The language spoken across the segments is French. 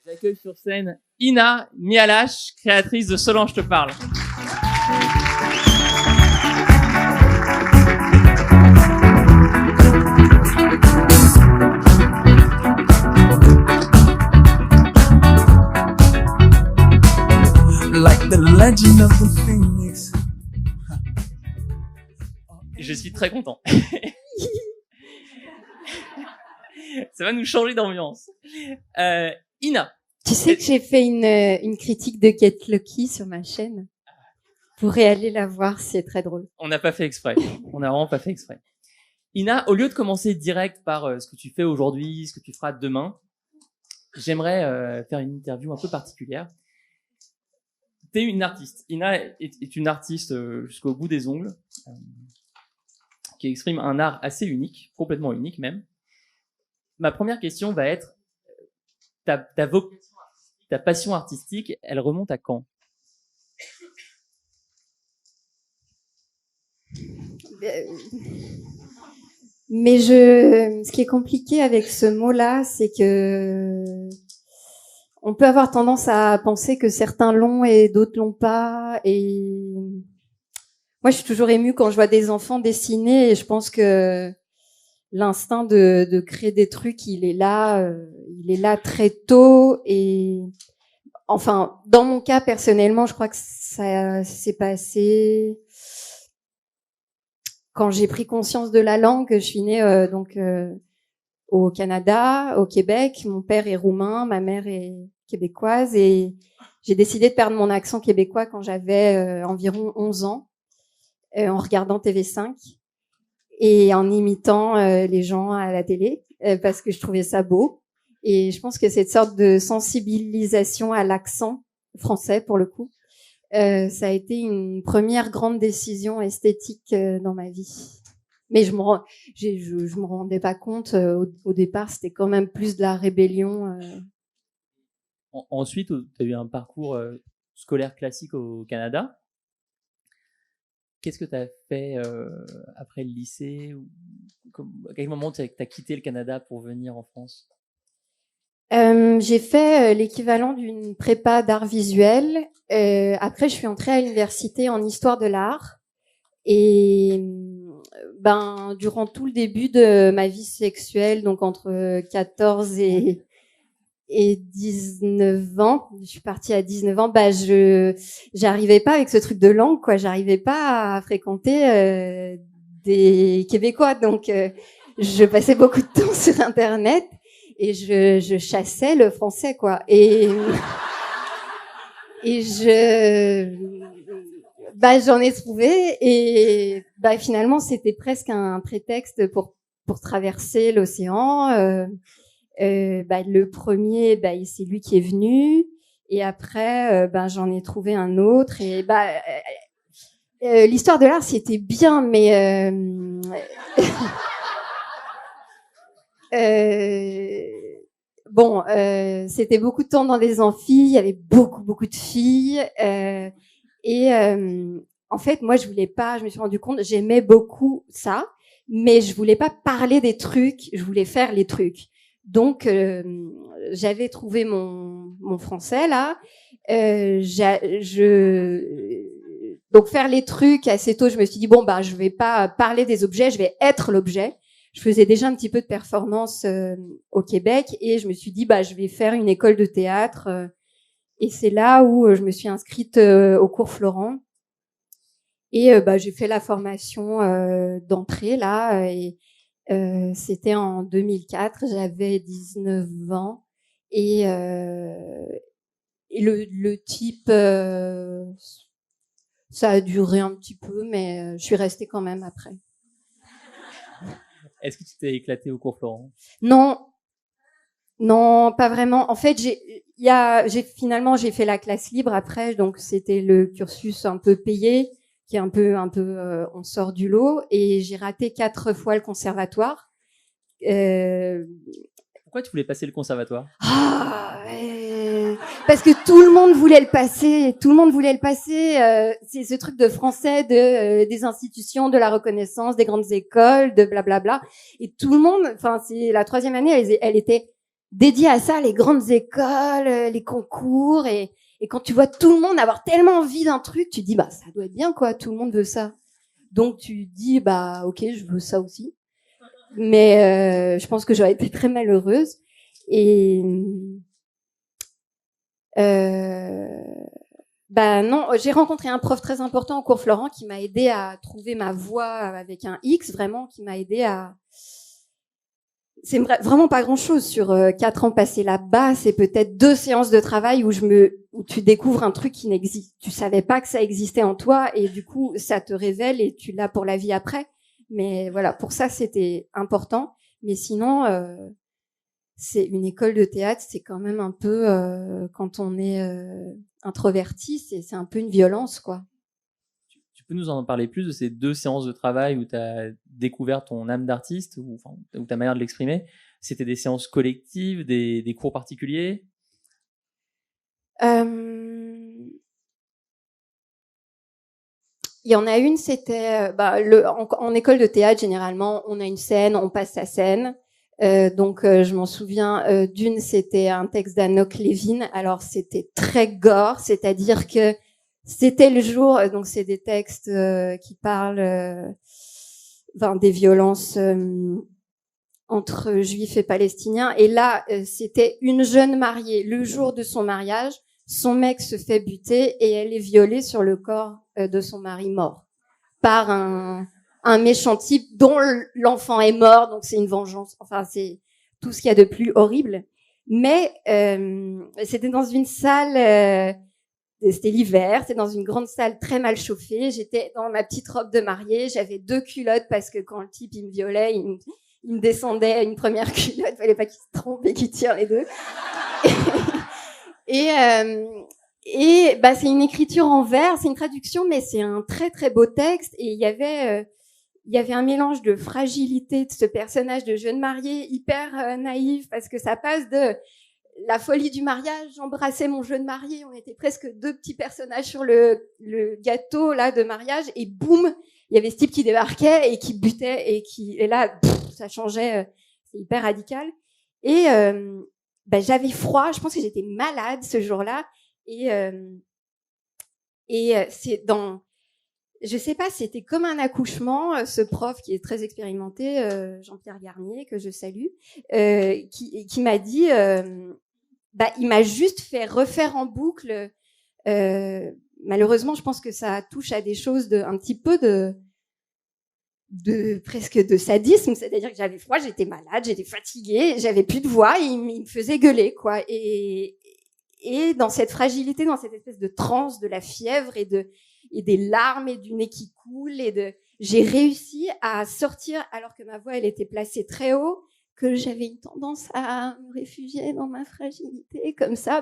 J'accueille sur scène Ina Mialache, créatrice de Solange te parle. Like the legend of the phoenix. Je suis très content. Ça va nous changer d'ambiance. Ina. Tu sais que j'ai fait une critique de Get Lucky sur ma chaîne. Vous pourrez aller la voir, c'est très drôle. On n'a pas fait exprès. On n'a vraiment pas fait exprès. Ina, au lieu de commencer direct par ce que tu fais aujourd'hui, ce que tu feras demain, j'aimerais faire une interview un peu particulière. T'es une artiste. Ina est une artiste jusqu'au bout des ongles, qui exprime un art assez unique, complètement unique même. Ma première question va être ta passion artistique, elle remonte à quand? Mais ce qui est compliqué avec ce mot-là, c'est que on peut avoir tendance à penser que certains l'ont et d'autres l'ont pas. Et moi, je suis toujours émue quand je vois des enfants dessiner, et je pense que l'instinct de créer des trucs, il est là très tôt. Et enfin, dans mon cas personnellement, je crois que ça s'est passé quand j'ai pris conscience de la langue. Je suis née au Canada, au Québec. Mon père est roumain, ma mère est québécoise, et j'ai décidé de perdre mon accent québécois quand j'avais environ 11 ans, en regardant TV5 et en imitant les gens à la télé, parce que je trouvais ça beau. Et je pense que cette sorte de sensibilisation à l'accent français, pour le coup, ça a été une première grande décision esthétique dans ma vie. Mais je me rendais pas compte. Au départ, c'était quand même plus de la rébellion. Ensuite, tu as eu un parcours scolaire classique au Canada. Qu'est-ce que tu as fait après le lycée? À quel moment tu as quitté le Canada pour venir en France? J'ai fait l'équivalent d'une prépa d'art visuel. Après, je suis entrée à l'université en histoire de l'art. Et durant tout le début de ma vie sexuelle, donc entre 14 et 19 ans, je suis partie à 19 ans, j'arrivais pas avec ce truc de langue, quoi. J'arrivais pas à fréquenter des Québécois. Donc, je passais beaucoup de temps sur Internet et je chassais le français, quoi. Et j'en ai trouvé, et finalement c'était presque un prétexte pour traverser l'océan. Le premier, c'est lui qui est venu, et après j'en ai trouvé un autre, et l'histoire de l'art c'était bien, mais c'était beaucoup de temps dans des amphis, il y avait beaucoup de filles, en fait, moi, je me suis rendu compte, j'aimais beaucoup ça, mais je voulais pas parler des trucs, je voulais faire les trucs. Donc, j'avais trouvé mon français, là. Donc, faire les trucs assez tôt, je me suis dit, je vais pas parler des objets, je vais être l'objet. Je faisais déjà un petit peu de performance au Québec, et je me suis dit, je vais faire une école de théâtre. Et c'est là où je me suis inscrite au cours Florent. Et j'ai fait la formation d'entrée là, et c'était en 2004, j'avais 19 ans, et le type ça a duré un petit peu, mais je suis restée quand même après. Est-ce que tu t'es éclatée au cours Florent? Non, pas vraiment. En fait, finalement j'ai fait la classe libre après, donc c'était le cursus un peu payé, qui est un peu on sort du lot, et j'ai raté 4 fois le conservatoire. Pourquoi tu voulais passer le conservatoire? Parce que tout le monde voulait le passer. C'est ce truc de français, des institutions, de la reconnaissance, des grandes écoles, de blablabla. Et tout le monde, c'est la 3e année, elle était dédié à ça, les grandes écoles, les concours, et quand tu vois tout le monde avoir tellement envie d'un truc, tu te dis bah ça doit être bien quoi, tout le monde veut ça. Donc tu dis bah ok, je veux ça aussi. Mais je pense que j'aurais été très malheureuse. Et bah non, j'ai rencontré un prof très important au cours Florent qui m'a aidé à trouver ma voie avec un X, vraiment, qui m'a aidé à... C'est vraiment pas grand-chose sur 4 ans passés là-bas. C'est peut-être 2 séances de travail où tu découvres un truc qui n'existe. Tu savais pas que ça existait en toi et du coup, ça te révèle et tu l'as pour la vie après. Mais voilà, pour ça, c'était important. Mais sinon, c'est une école de théâtre, c'est quand même un peu, quand on est introverti, c'est un peu une violence, quoi. Tu peux nous en parler plus de ces 2 séances de travail où tu as découvert ton âme d'artiste ou ta manière de l'exprimer? C'était des séances collectives, des cours particuliers? Il y en a une, c'était en école de théâtre, généralement, on a une scène, on passe sa scène. Donc je m'en souviens d'une, c'était un texte d'Anouk Lévin. Alors c'était très gore, c'est-à-dire que c'était le jour, donc c'est des textes qui parlent des violences entre juifs et palestiniens. Et là, c'était une jeune mariée. Le jour de son mariage, son mec se fait buter et elle est violée sur le corps de son mari mort par un méchant type dont l'enfant est mort, donc c'est une vengeance. Enfin, c'est tout ce qu'il y a de plus horrible. Mais c'était dans une salle, c'était l'hiver, c'était dans une grande salle très mal chauffée. J'étais dans ma petite robe de mariée, j'avais 2 culottes parce que quand le type il me violait, il me descendait une première culotte, fallait pas qu'il se trompe et qu'il tire les deux. Et bah c'est une écriture en vers, c'est une traduction, mais c'est un très très beau texte. Et il y avait un mélange de fragilité de ce personnage de jeune marié hyper naïf, parce que ça passe de la folie du mariage, j'embrassais mon jeune marié, on était presque 2 petits personnages sur le gâteau là de mariage, et boum, il y avait ce type qui débarquait et qui butait et là ça changeait, c'est hyper radical. Et j'avais froid, je pense que j'étais malade ce jour-là, et c'est dans, je sais pas, c'était comme un accouchement. Ce prof qui est très expérimenté, Jean-Pierre Garnier, que je salue, qui m'a dit, il m'a juste fait refaire en boucle. Malheureusement, je pense que ça touche à des choses un petit peu de presque de sadisme, c'est-à-dire que j'avais froid, j'étais malade, j'étais fatiguée, j'avais plus de voix, et il me faisait gueuler, quoi. Et dans cette fragilité, dans cette espèce de transe de la fièvre et des larmes et du nez qui coule j'ai réussi à sortir, alors que ma voix elle était placée très haut, que j'avais une tendance à me réfugier dans ma fragilité comme ça.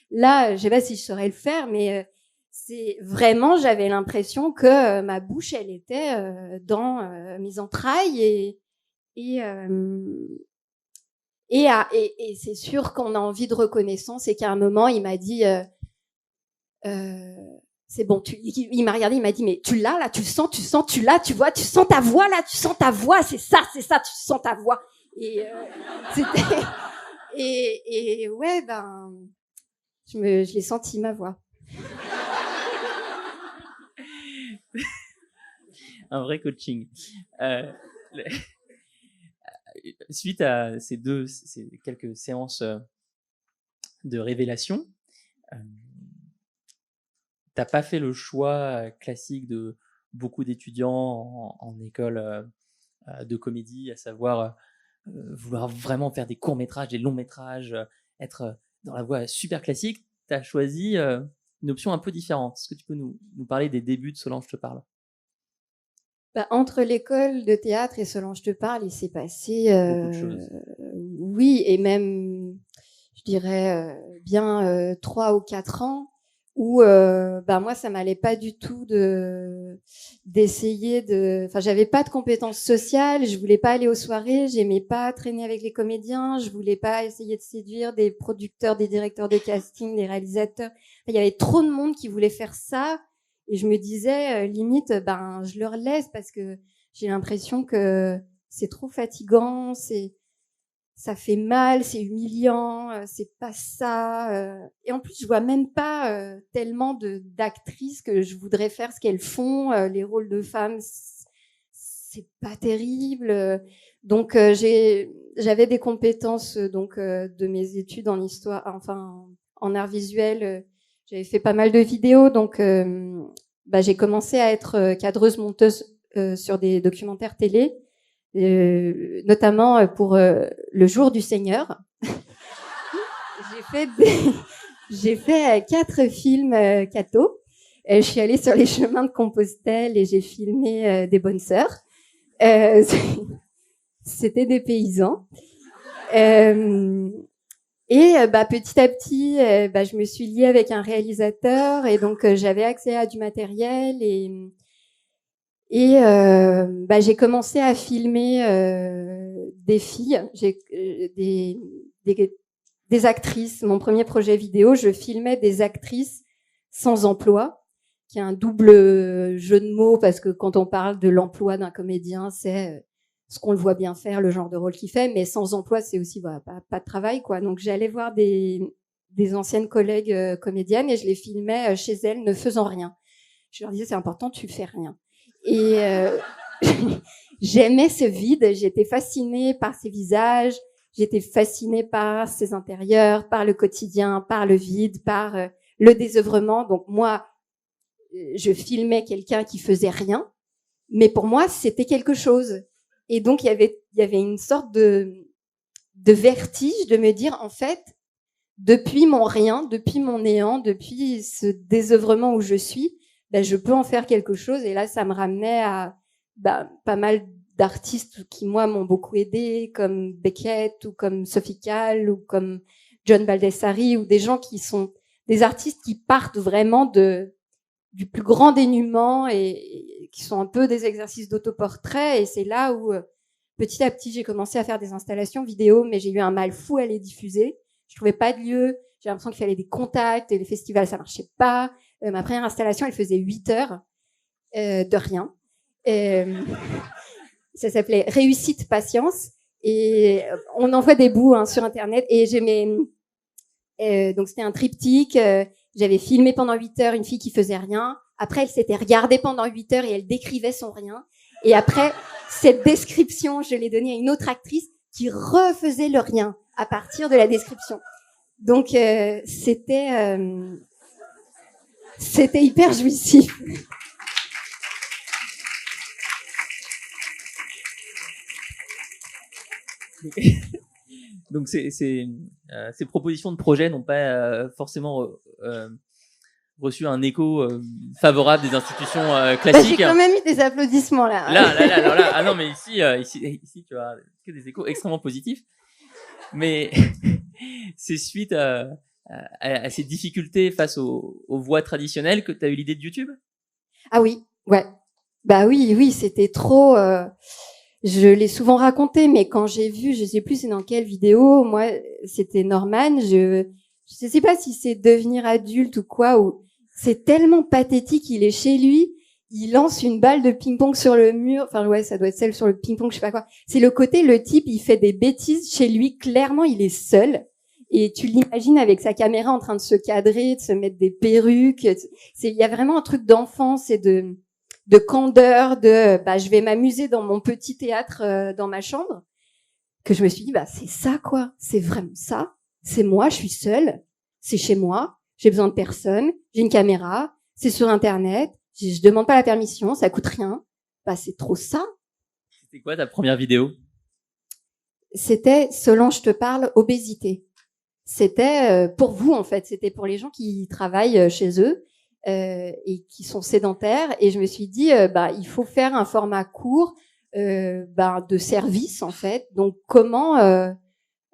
Là, je sais pas si je saurais le faire, mais c'est vraiment, j'avais l'impression que ma bouche elle était dans mes entrailles et c'est sûr qu'on a envie de reconnaissance, et qu'à un moment il m'a dit c'est bon, il m'a regardé, il m'a dit mais tu l'as là, tu sens, tu l'as, tu vois, tu sens ta voix là, tu sens ta voix, c'est ça, tu sens ta voix. Et c'était et ouais, je l'ai senti, ma voix. Un vrai coaching. Suite à ces quelques séances de révélation, t'as pas fait le choix classique de beaucoup d'étudiants en école de comédie, à savoir vouloir vraiment faire des courts-métrages, des longs-métrages, être dans la voie super classique. T'as choisi une option un peu différente. Est-ce que tu peux nous parler des débuts de Solange te parle? Entre l'école de théâtre et Solange te parle, il s'est passé beaucoup de choses. Oui, et même, je dirais bien 3 ou 4 ans où moi ça m'allait pas du tout d'essayer de, enfin j'avais pas de compétences sociales, je voulais pas aller aux soirées, j'aimais pas traîner avec les comédiens, je voulais pas essayer de séduire des producteurs, des directeurs de casting, des réalisateurs. Il y avait trop de monde qui voulait faire ça. Et je me disais, limite, je leur laisse, parce que j'ai l'impression que c'est trop fatigant, c'est ça fait mal, c'est humiliant, c'est pas ça. Et en plus, je vois même pas tellement d'actrices que je voudrais faire ce qu'elles font. Les rôles de femmes, c'est pas terrible. Donc j'avais des compétences de mes études en histoire, enfin en art visuel. J'avais fait pas mal de vidéos, donc j'ai commencé à être cadreuse monteuse sur des documentaires télé. Notamment pour le jour du Seigneur. J'ai fait 4 films catho. Je suis allée sur les chemins de Compostelle et j'ai filmé des bonnes sœurs. C'était des paysans. Et petit à petit, je me suis liée avec un réalisateur et donc j'avais accès à du matériel et j'ai commencé à filmer des filles, des actrices. Mon premier projet vidéo, je filmais des actrices sans emploi, qui est un double jeu de mots parce que quand on parle de l'emploi d'un comédien, c'est ce qu'on le voit bien faire, le genre de rôle qu'il fait, mais sans emploi, c'est aussi pas de travail, quoi. Donc j'allais voir des anciennes collègues comédiennes et je les filmais chez elles ne faisant rien. Je leur disais c'est important, tu fais rien. Et j'aimais ce vide, j'étais fascinée par ces visages, j'étais fascinée par ces intérieurs, par le quotidien, par le vide, par le désœuvrement. Donc moi, je filmais quelqu'un qui faisait rien, mais pour moi, c'était quelque chose. Et donc il y avait une sorte de vertige de me dire en fait, depuis mon rien, depuis mon néant, depuis ce désœuvrement où je suis, je peux en faire quelque chose. Et là, ça me ramenait à pas mal d'artistes qui, moi, m'ont beaucoup aidé, comme Beckett ou comme Sophie Calle ou comme John Baldessari, ou des gens qui sont des artistes qui partent vraiment du plus grand dénuement et qui sont un peu des exercices d'autoportrait. Et c'est là où, petit à petit, j'ai commencé à faire des installations vidéo, mais j'ai eu un mal fou à les diffuser. Je trouvais pas de lieu. J'ai l'impression qu'il fallait des contacts et les festivals, ça marchait pas. Ma première installation, elle faisait 8 heures de rien. Ça s'appelait Réussite Patience. Et on envoie des bouts sur Internet. Et donc c'était un triptyque. J'avais filmé pendant 8 heures une fille qui faisait rien. Après, elle s'était regardée pendant 8 heures et elle décrivait son rien. Et après, cette description, je l'ai donnée à une autre actrice qui refaisait le rien à partir de la description. Donc c'était hyper jouissif. Donc ces propositions de projet n'ont pas forcément reçu un écho favorable des institutions classiques. J'ai quand même eu des applaudissements là. Là. Ah non, mais ici tu as que des échos extrêmement positifs. Mais c'est suite à ces difficultés face aux voies traditionnelles que tu as eu l'idée de YouTube? Ah oui, ouais. Oui, c'était trop. Je l'ai souvent raconté, mais quand j'ai vu, je sais plus c'est dans quelle vidéo, moi, c'était Norman. Je sais pas si c'est devenir adulte ou quoi, ou c'est tellement pathétique. Il est chez lui, il lance une balle de ping-pong sur le mur. Enfin ouais, ça doit être celle sur le ping-pong, je sais pas quoi. C'est le côté, le type, il fait des bêtises chez lui. Clairement, il est seul. Et tu l'imagines avec sa caméra en train de se cadrer, de se mettre des perruques. Il y a vraiment un truc d'enfance et de candeur, je vais m'amuser dans mon petit théâtre dans ma chambre, que je me suis dit c'est ça quoi, c'est vraiment ça, c'est moi, je suis seule, c'est chez moi, j'ai besoin de personne, j'ai une caméra, c'est sur internet, je demande pas la permission, ça coûte rien, c'est trop ça. C'était quoi ta première vidéo? C'était Solange te parle obésité. C'était pour vous en fait, c'était pour les gens qui travaillent chez eux. Et qui sont sédentaires, et je me suis dit il faut faire un format court de service en fait. Donc comment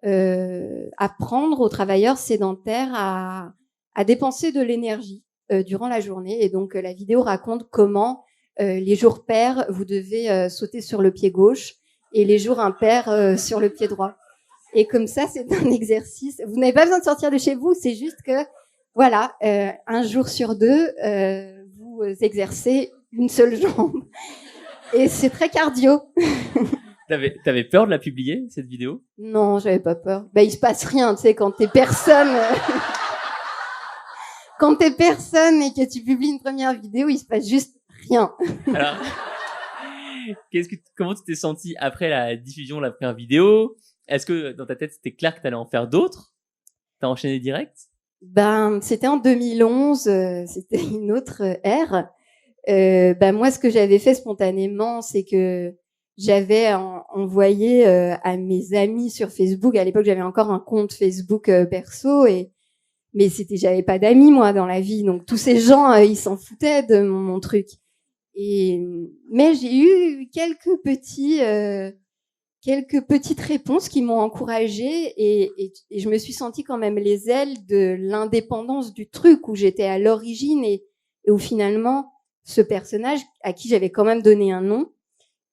apprendre aux travailleurs sédentaires à dépenser de l'énergie durant la journée. Et donc la vidéo raconte comment les jours pairs vous devez sauter sur le pied gauche et les jours impairs sur le pied droit. Et comme ça, c'est un exercice. Vous n'avez pas besoin de sortir de chez vous, c'est juste que voilà, un jour sur 2, vous exercez une seule jambe. Et c'est très cardio. T'avais peur de la publier, cette vidéo? Non, j'avais pas peur. Bah, il se passe rien, tu sais, quand t'es personne. Quand t'es personne et que tu publies une première vidéo, il se passe juste rien. Alors, comment tu t'es senti après la diffusion de la première vidéo? Est-ce que dans ta tête, c'était clair que t'allais en faire d'autres? T'as enchaîné direct? Ben, c'était en 2011, c'était une autre ère. Ben moi, ce que j'avais fait spontanément, c'est que j'avais envoyé à mes amis sur Facebook. À l'époque, j'avais encore un compte Facebook perso, mais j'avais pas d'amis moi dans la vie, donc tous ces gens, ils s'en foutaient de mon truc. Mais j'ai eu quelques petites réponses qui m'ont encouragée et je me suis sentie quand même les ailes de l'indépendance du truc où j'étais à l'origine et où finalement ce personnage à qui j'avais quand même donné un nom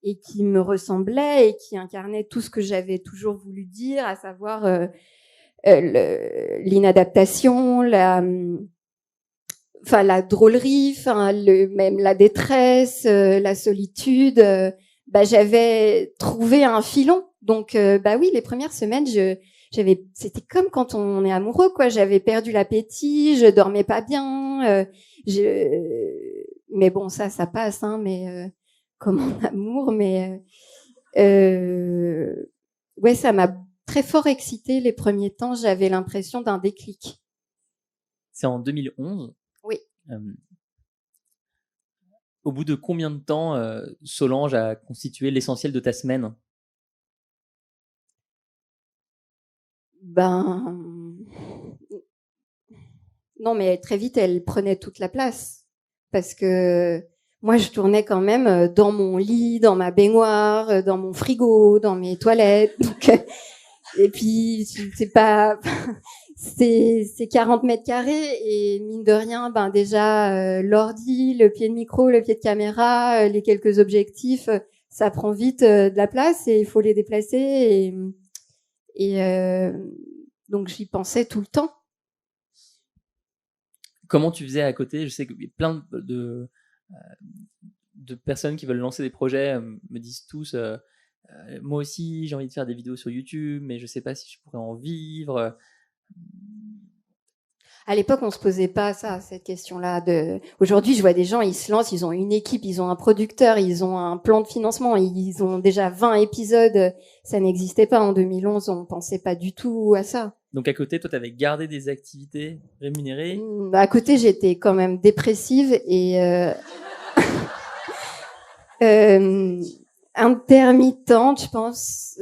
et qui me ressemblait et qui incarnait tout ce que j'avais toujours voulu dire, à savoir l'inadaptation, la drôlerie, même la détresse, la solitude. J'avais trouvé un filon. Donc, oui, les premières semaines, c'était comme quand on est amoureux, quoi. J'avais perdu l'appétit, je dormais pas bien. Mais bon, ça passe, hein. Mais comme en amour, mais ouais, ça m'a très fort excitée les premiers temps. J'avais l'impression d'un déclic. C'est en 2011. Oui. Au bout de combien de temps Solange a constitué l'essentiel de ta semaine? Non, mais très vite, elle prenait toute la place. Parce que moi, je tournais quand même dans mon lit, dans ma baignoire, dans mon frigo, dans mes toilettes. Donc, et puis, c'est 40 mètres carrés et mine de rien, déjà, l'ordi, le pied de micro, le pied de caméra, les quelques objectifs, ça prend vite de la place et il faut les déplacer donc j'y pensais tout le temps. Comment tu faisais à côté? Je sais qu'il y a plein de personnes qui veulent lancer des projets me disent tous moi aussi j'ai envie de faire des vidéos sur YouTube mais je sais pas si je pourrais en vivre. À l'époque, on se posait pas cette question-là. Aujourd'hui, je vois des gens, ils se lancent, ils ont une équipe, ils ont un producteur, ils ont un plan de financement, ils ont déjà 20 épisodes. Ça n'existait pas en 2011, on pensait pas du tout à ça. Donc à côté, toi, t'avais gardé des activités rémunérées? À côté, j'étais quand même dépressive et intermittente, je pense,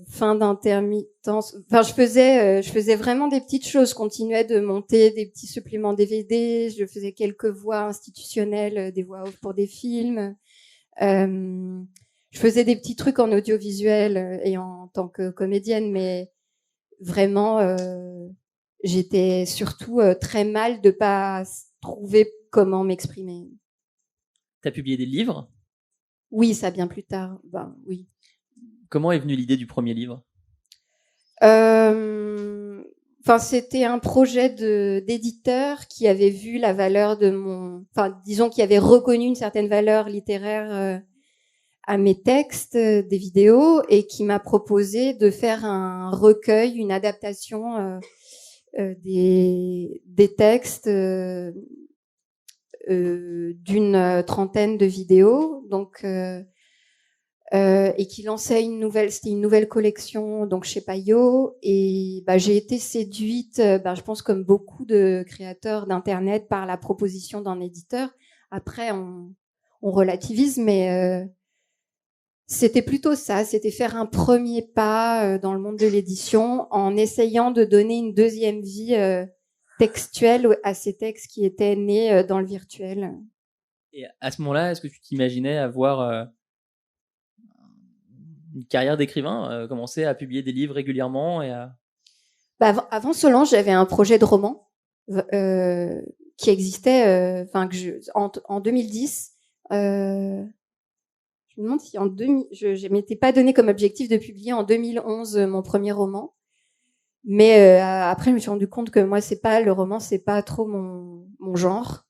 fin d'intermittence. Enfin, je faisais vraiment des petites choses. Je continuais de monter des petits suppléments DVD. Je faisais quelques voix institutionnelles, des voix off pour des films. Je faisais des petits trucs en audiovisuel et en tant que comédienne, mais vraiment, j'étais surtout très mal de pas trouver comment m'exprimer. T'as publié des livres? Oui, ça bien plus tard. Oui. Comment est venue l'idée du premier livre? C'était un projet d'éditeur qui avait vu la valeur de disons qui avait reconnu une certaine valeur littéraire à mes textes, des vidéos, et qui m'a proposé de faire un recueil, une adaptation des textes d'une trentaine de vidéos, donc et qui lançait c'était une nouvelle collection, donc chez Payot, et j'ai été séduite, je pense comme beaucoup de créateurs d'internet, par la proposition d'un éditeur. Après, on relativise, mais c'était plutôt ça, c'était faire un premier pas dans le monde de l'édition en essayant de donner une deuxième vie textuelle à ces textes qui étaient nés dans le virtuel. Et à ce moment-là, est-ce que tu t'imaginais avoir une carrière d'écrivain, commencer à publier des livres régulièrement et à... Avant Solange, j'avais un projet de roman qui existait, en 2010. Je me demande si je m'étais pas donné comme objectif de publier en 2011 mon premier roman. Mais après, je me suis rendu compte que moi, le roman, c'est pas trop mon genre.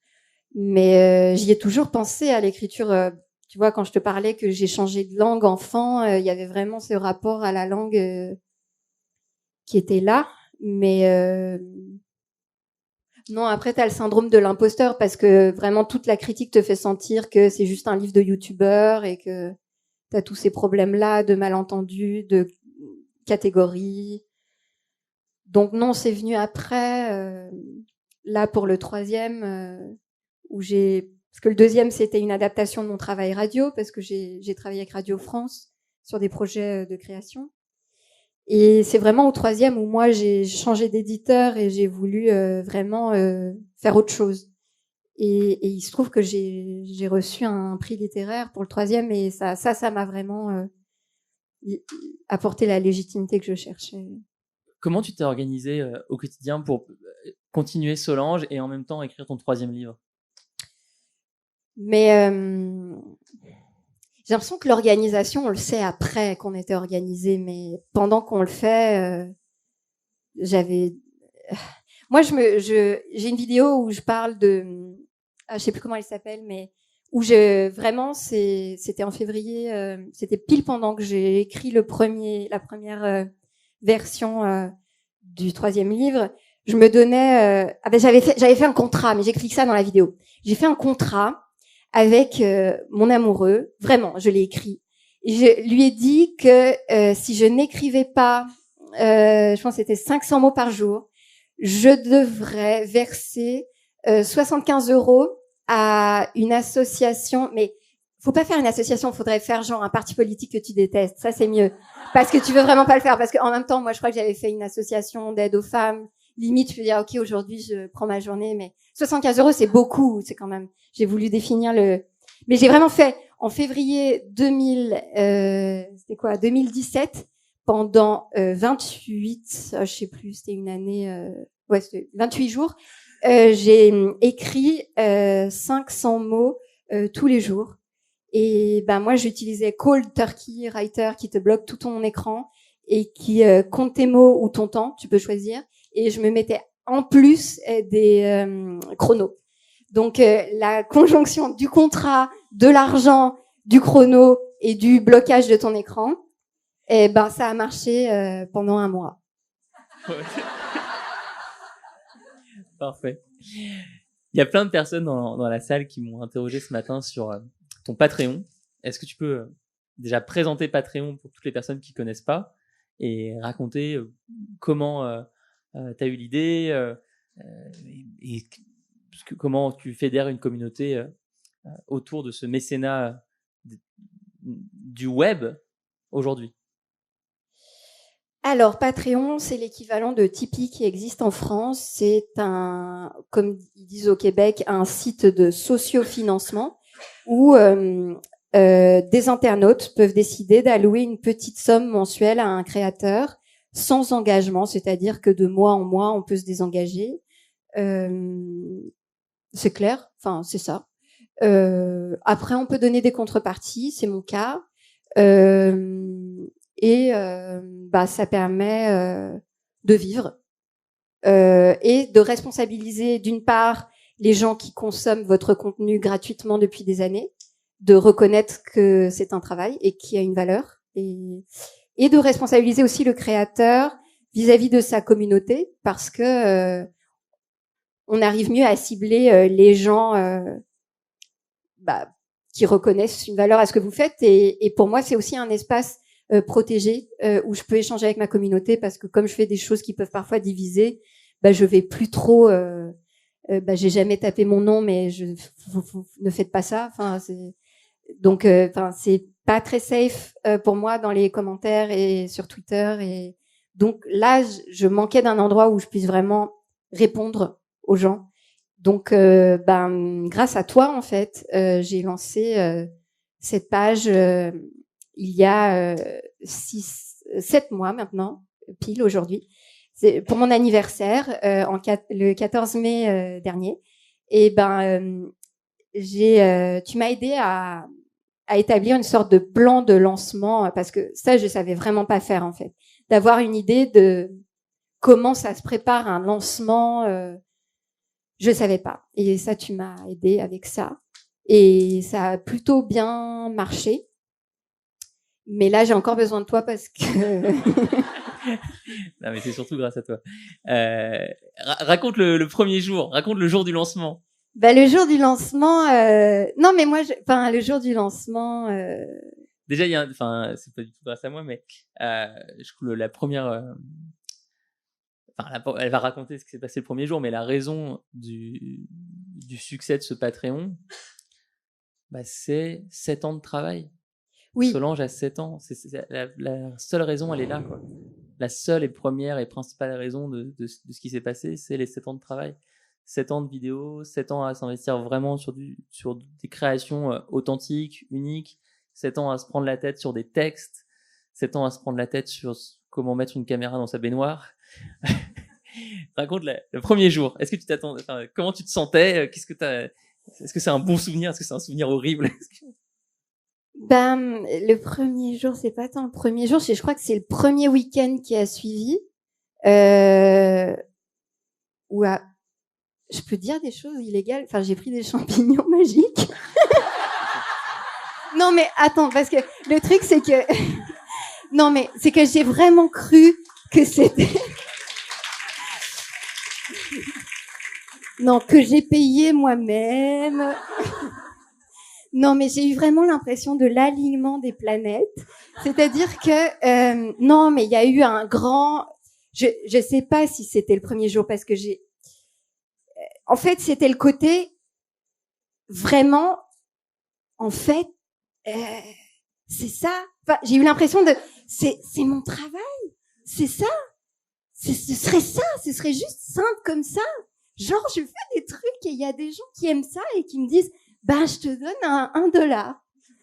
Mais j'y ai toujours pensé à l'écriture. tu vois, quand je te parlais que j'ai changé de langue enfant, il y avait vraiment ce rapport à la langue qui était là. Mais non, après, t'as le syndrome de l'imposteur parce que vraiment toute la critique te fait sentir que c'est juste un livre de youtubeur et que t'as tous ces problèmes-là de malentendus, de catégories. Donc non, c'est venu après. Là, pour le troisième, parce que le deuxième, c'était une adaptation de mon travail radio parce que j'ai travaillé avec Radio France sur des projets de création. Et c'est vraiment au troisième où moi j'ai changé d'éditeur et j'ai voulu vraiment faire autre chose. Et il se trouve que j'ai reçu un prix littéraire pour le troisième et ça m'a vraiment apporté la légitimité que je cherchais. Comment tu t'es organisé au quotidien pour continuer Solange et en même temps écrire ton troisième livre? Mais j'ai l'impression que l'organisation, on le sait après qu'on était organisé, mais pendant qu'on le fait, moi j'ai une vidéo où je parle de, je sais plus comment elle s'appelle, mais où vraiment c'était en février, c'était pile pendant que j'ai écrit la première version du troisième livre. Je me donnais, j'avais fait un contrat, mais j'explique ça dans la vidéo. J'ai fait un contrat avec mon amoureux, vraiment, je l'ai écrit. Je lui ai dit que si je n'écrivais pas, je pense que c'était 500 mots par jour, je devrais verser 75 € à une association. Mais faut pas faire une association, faudrait faire genre un parti politique que tu détestes. Ça, c'est mieux. Parce que tu veux vraiment pas le faire. Parce qu'en même temps, moi, je crois que j'avais fait une association d'aide aux femmes. Limite, je peux dire, OK, aujourd'hui, je prends ma journée, mais 75 €, c'est beaucoup. C'est quand même, j'ai voulu définir mais j'ai vraiment fait, en février 2017, pendant 28, je sais plus, c'était une année, c'était 28 jours, j'ai écrit 500 mots tous les jours. Et moi, j'utilisais Cold Turkey Writer qui te bloque tout ton écran et qui compte tes mots ou ton temps, tu peux choisir. Et je me mettais en plus des chronos. Donc la conjonction du contrat, de l'argent, du chrono et du blocage de ton écran, ça a marché pendant un mois. Parfait. Il y a plein de personnes dans la salle qui m'ont interrogé ce matin sur ton Patreon. Est-ce que tu peux déjà présenter Patreon pour toutes les personnes qui connaissent pas et raconter comment tu as eu l'idée et comment tu fédères une communauté autour de ce mécénat du web aujourd'hui? Alors, Patreon, c'est l'équivalent de Tipeee qui existe en France. C'est comme ils disent au Québec, un site de sociofinancement où des internautes peuvent décider d'allouer une petite somme mensuelle à un créateur sans engagement, c'est-à-dire que de mois en mois, on peut se désengager. C'est clair, enfin, c'est ça. Après, on peut donner des contreparties, c'est mon cas. Ça permet de vivre et de responsabiliser d'une part les gens qui consomment votre contenu gratuitement depuis des années, de reconnaître que c'est un travail et qu'il y a une valeur, et de responsabiliser aussi le créateur vis-à-vis de sa communauté, parce que on arrive mieux à cibler les gens qui reconnaissent une valeur à ce que vous faites, et pour moi c'est aussi un espace protégé où je peux échanger avec ma communauté, parce que comme je fais des choses qui peuvent parfois diviser, je vais plus trop j'ai jamais tapé mon nom, mais vous ne faites pas ça, enfin c'est pas très safe pour moi dans les commentaires et sur Twitter, et donc là je manquais d'un endroit où je puisse vraiment répondre aux gens. Donc grâce à toi en fait, j'ai lancé cette page il y a 7 mois maintenant, pile aujourd'hui. C'est pour mon anniversaire le 14 mai dernier. Et tu m'as aidé à établir une sorte de plan de lancement, parce que ça je savais vraiment pas faire en fait. D'avoir une idée de comment ça se prépare un lancement, je savais pas. Et ça tu m'as aidé avec ça. Et ça a plutôt bien marché. Mais là, j'ai encore besoin de toi parce que... Non, mais c'est surtout grâce à toi. Raconte le premier jour, raconte le jour du lancement. Le jour du lancement, non, mais moi, le jour du lancement, Déjà, c'est pas du tout grâce à moi, mais je trouve la première, elle va raconter ce qui s'est passé le premier jour, mais la raison du succès de ce Patreon, c'est 7 ans de travail. oui, Solange a 7 ans. C'est la seule raison, elle est là, quoi. La seule et première et principale raison de ce qui s'est passé, c'est les 7 ans de travail. 7 ans de vidéos, 7 ans à s'investir vraiment sur des créations authentiques, uniques, 7 ans à se prendre la tête sur des textes, 7 ans à se prendre la tête sur comment mettre une caméra dans sa baignoire. Raconte le premier jour. Est-ce que tu t'attendais, comment tu te sentais? Est-ce que c'est un bon souvenir? Est-ce que c'est un souvenir horrible? Le premier jour, c'est pas tant le premier jour, je crois que c'est le premier week-end qui a suivi. Je peux dire des choses illégales. Enfin, j'ai pris des champignons magiques. Non, mais attends, parce que le truc, c'est que... Non, mais c'est que j'ai vraiment cru que c'était... Non, que j'ai payé moi-même. Non, mais j'ai eu vraiment l'impression de l'alignement des planètes. C'est-à-dire que... non, mais il y a eu un grand... Je sais pas si c'était le premier jour, parce que en fait, c'était le côté vraiment... En fait, c'est ça. Enfin, j'ai eu l'impression de... C'est mon travail. C'est ça. Ce serait ça. Ce serait juste simple comme ça. Genre, je fais des trucs et il y a des gens qui aiment ça et qui me disent, je te donne $1.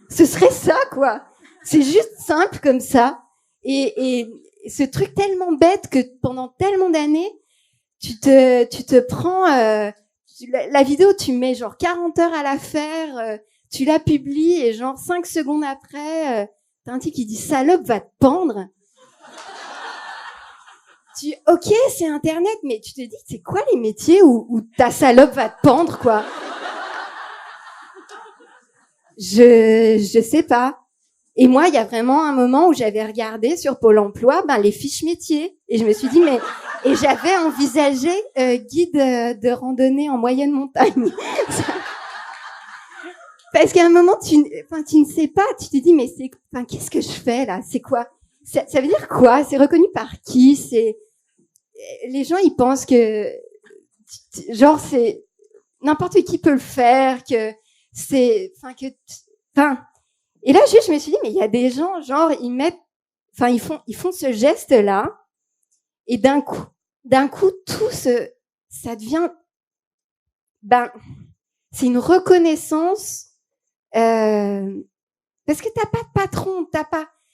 Ce serait ça, quoi. C'est juste simple comme ça. Et ce truc tellement bête que pendant tellement d'années, tu te prends, la vidéo, tu mets genre 40 heures à la faire, tu la publies et genre 5 secondes après, t'as un type qui dit salope va te pendre. Ok, c'est Internet, mais tu te dis, c'est quoi les métiers où ta salope va te pendre, quoi? Je sais pas. Et moi, il y a vraiment un moment où j'avais regardé sur Pôle emploi, les fiches métiers. Et je me suis dit, et j'avais envisagé, guide de randonnée en moyenne montagne. Parce qu'à un moment, tu ne sais pas, tu te dis, mais qu'est-ce que je fais, là? C'est quoi? Ça veut dire quoi? C'est reconnu par qui? Les gens, ils pensent que, genre, c'est, n'importe qui peut le faire, que c'est, et là, juste, je me suis dit, mais il y a des gens, genre, ils font ce geste-là, et d'un coup, tout ça devient, c'est une reconnaissance, parce que t'as pas de patron,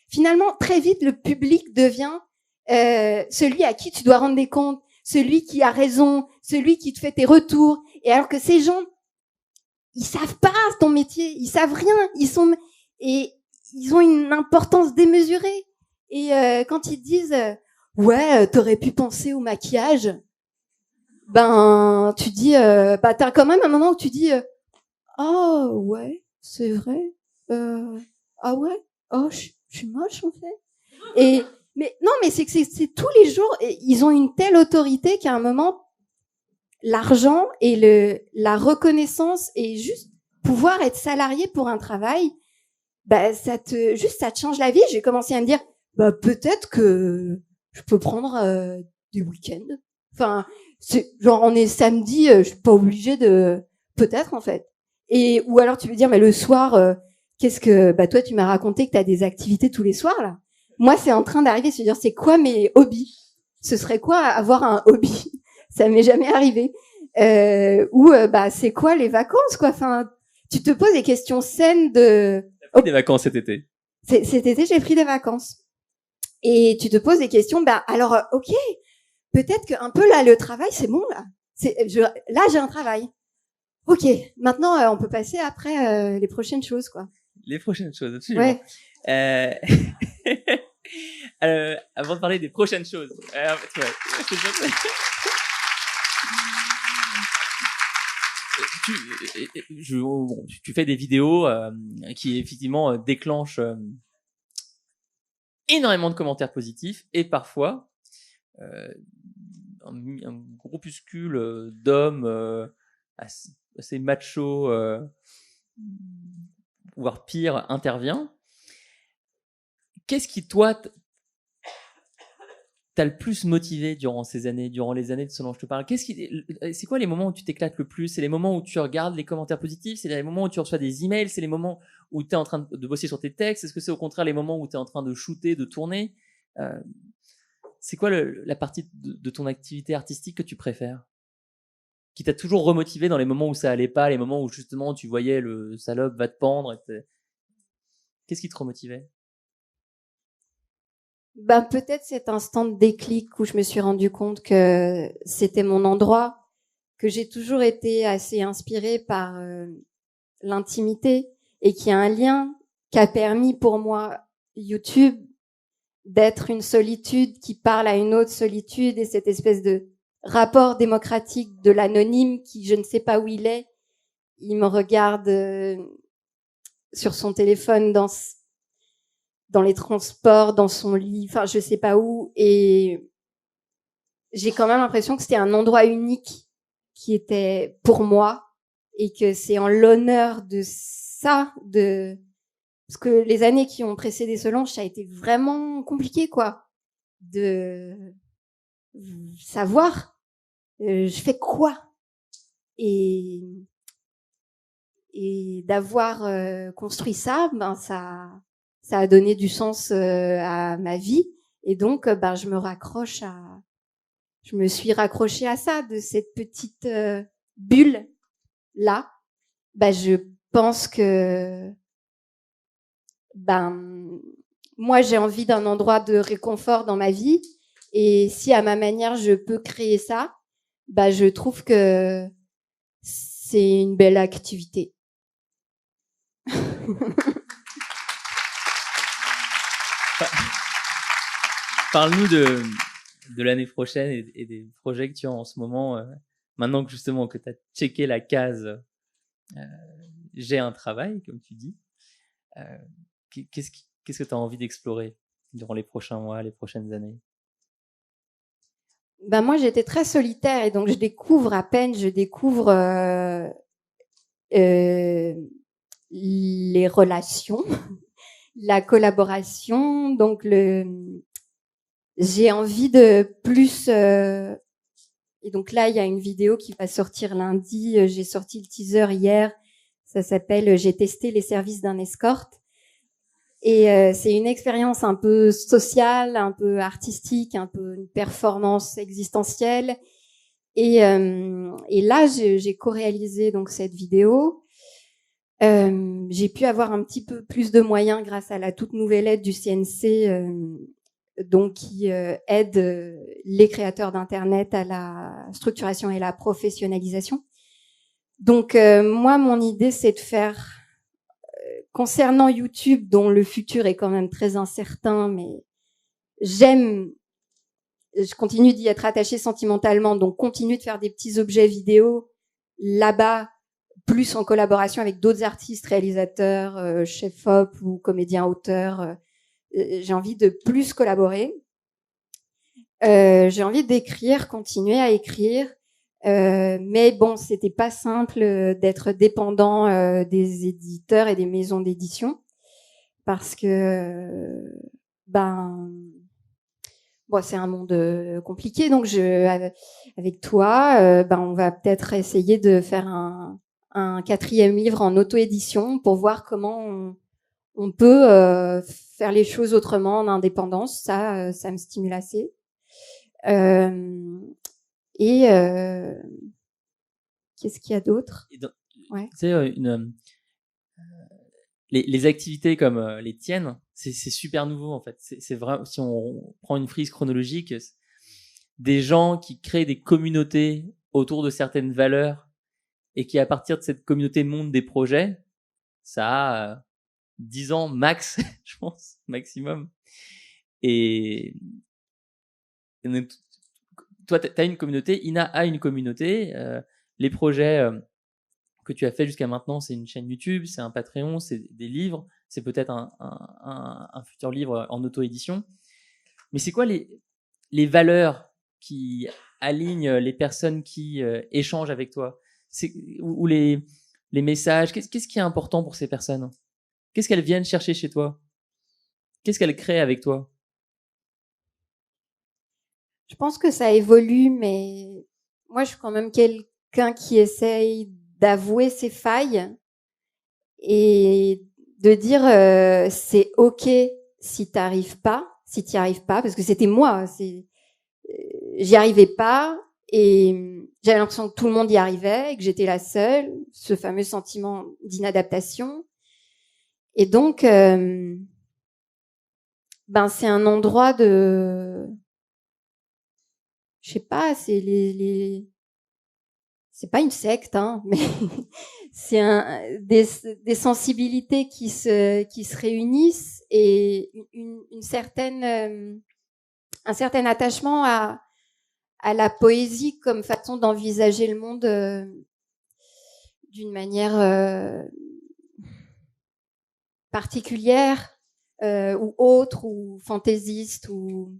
finalement, très vite, le public devient, celui à qui tu dois rendre des comptes, celui qui a raison, celui qui te fait tes retours, et alors que ces gens, ils savent pas ton métier, ils savent rien, ils ont une importance démesurée. Et quand ils te disent ouais, t'aurais pu penser au maquillage, tu dis t'as quand même un moment où tu dis oh ouais, c'est vrai, ah ouais, oh je suis moche en fait. Mais c'est que c'est tous les jours, et ils ont une telle autorité qu'à un moment, l'argent et la reconnaissance et juste pouvoir être salarié pour un travail, ça te change la vie. J'ai commencé à me dire, peut-être que je peux prendre des week-ends. Enfin, genre on est samedi, je suis pas obligée de, peut-être en fait. Ou alors tu veux dire, mais le soir, qu'est-ce que, toi tu m'as raconté que t'as des activités tous les soirs là. Moi c'est en train d'arriver, se dire c'est quoi mes hobbies? Ce serait quoi avoir un hobby? Ça m'est jamais arrivé. Ou c'est quoi les vacances, quoi? Enfin, tu te poses des questions saines de. T'as pris des vacances cet été? Cet été, j'ai pris des vacances. Et tu te poses des questions. Alors, ok, peut-être que un peu là, le travail, c'est bon là. Là, j'ai un travail. Ok, maintenant, on peut passer après les prochaines choses, quoi. Les prochaines choses, absolument. Ouais. Avant de parler des prochaines choses, tu fais des vidéos qui effectivement déclenchent énormément de commentaires positifs et parfois un groupuscule d'hommes assez machos, voire pire, intervient. Qu'est-ce qui, toi, t'as le plus motivé durant ces années, durant les années de ce dont je te parle? C'est quoi les moments où tu t'éclates le plus? C'est les moments où tu regardes les commentaires positifs? C'est les moments où tu reçois des emails? C'est les moments où tu es en train de bosser sur tes textes? Est-ce que c'est au contraire les moments où tu es en train de shooter, de tourner? C'est quoi la partie de ton activité artistique que tu préfères? Qui t'a toujours remotivé dans les moments où ça allait pas, les moments où justement tu voyais le salope va te pendre? Qu'est-ce qui te remotivait? Ben, peut-être cet instant de déclic où je me suis rendu compte que c'était mon endroit, que j'ai toujours été assez inspirée par l'intimité et qu'il y a un lien qu'a permis pour moi YouTube d'être une solitude qui parle à une autre solitude et cette espèce de rapport démocratique de l'anonyme qui, je ne sais pas où il est, il me regarde sur son téléphone dans les transports, dans son lit, enfin je sais pas où, et j'ai quand même l'impression que c'était un endroit unique qui était pour moi et que c'est en l'honneur de ça, parce que les années qui ont précédé ce launch, ça a été vraiment compliqué, quoi, de savoir je fais quoi et d'avoir construit ça, ben ça a donné du sens à ma vie et donc ben je me suis raccrochée à ça, de cette petite bulle là. Ben je pense que ben moi j'ai envie d'un endroit de réconfort dans ma vie et si à ma manière je peux créer ça, ben je trouve que c'est une belle activité. Parle-nous de l'année prochaine et des projets que tu as en ce moment. Maintenant que justement que tu as checké la case j'ai un travail, comme tu dis, qu'est-ce que tu as envie d'explorer durant les prochains mois, les prochaines années? Ben moi j'étais très solitaire et donc je découvre les relations, la collaboration, donc j'ai envie de plus et donc là il y a une vidéo qui va sortir lundi, j'ai sorti le teaser hier, ça s'appelle j'ai testé les services d'un escorte et c'est une expérience un peu sociale, un peu artistique, un peu une performance existentielle et là j'ai co-réalisé donc cette vidéo. J'ai pu avoir un petit peu plus de moyens grâce à la toute nouvelle aide du CNC, donc qui aide les créateurs d'internet à la structuration et la professionnalisation. Donc moi mon idée c'est de faire concernant YouTube dont le futur est quand même très incertain, mais je continue d'y être attachée sentimentalement, donc continue de faire des petits objets vidéo là-bas, plus en collaboration avec d'autres artistes, réalisateurs, chefs-op ou comédiens-auteurs. J'ai envie de plus collaborer. J'ai envie d'écrire, continuer à écrire. Mais bon, c'était pas simple d'être dépendant des éditeurs et des maisons d'édition parce que ben bon, c'est un monde compliqué. Donc avec toi, ben on va peut-être essayer de faire un 4e livre en auto-édition pour voir comment on peut faire les choses autrement en indépendance. Ça me stimule assez. Et qu'est-ce qu'il y a d'autre? Ouais. Tu sais, les activités comme les tiennes, c'est super nouveau en fait. C'est vrai. Si on prend une frise chronologique, des gens qui créent des communautés autour de certaines valeurs et qui à partir de cette communauté montent des projets, ça a 10 ans max, je pense, maximum. Et toi, t'as une communauté, Ina a une communauté. Les projets que tu as fait jusqu'à maintenant, c'est une chaîne YouTube, c'est un Patreon, c'est des livres, c'est peut-être un futur livre en auto-édition. Mais c'est quoi les valeurs qui alignent les personnes qui échangent avec toi, ou les messages? Qu'est-ce qui est important pour ces personnes? Qu'est-ce qu'elles viennent chercher chez toi? Qu'est-ce qu'elles créent avec toi? Je pense que ça évolue, mais moi, je suis quand même quelqu'un qui essaye d'avouer ses failles et de dire c'est ok si t'y arrives pas, parce que c'était moi, j'y arrivais pas et j'avais l'impression que tout le monde y arrivait et que j'étais la seule, ce fameux sentiment d'inadaptation. Et donc, c'est un endroit de, je sais pas, c'est pas une secte, hein, mais c'est des sensibilités qui se réunissent et une certaine, un certain attachement à la poésie comme façon d'envisager le monde d'une manière particulière ou autre ou fantaisiste ou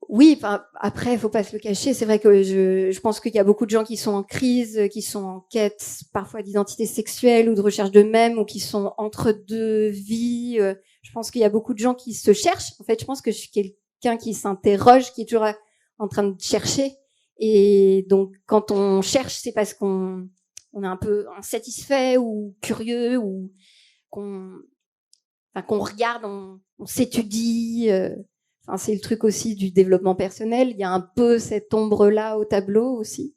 oui, enfin après faut pas se le cacher, c'est vrai que je pense qu'il y a beaucoup de gens qui sont en crise, qui sont en quête parfois d'identité sexuelle ou de recherche d'eux-mêmes ou qui sont entre deux vies. Je pense qu'il y a beaucoup de gens qui se cherchent. En fait, je pense que je suis quelqu'un qui s'interroge, qui est toujours en train de chercher. Et donc quand on cherche, c'est parce qu'on est un peu insatisfait ou curieux ou qu'on regarde, on s'étudie. Enfin, c'est le truc aussi du développement personnel. Il y a un peu cette ombre-là au tableau aussi.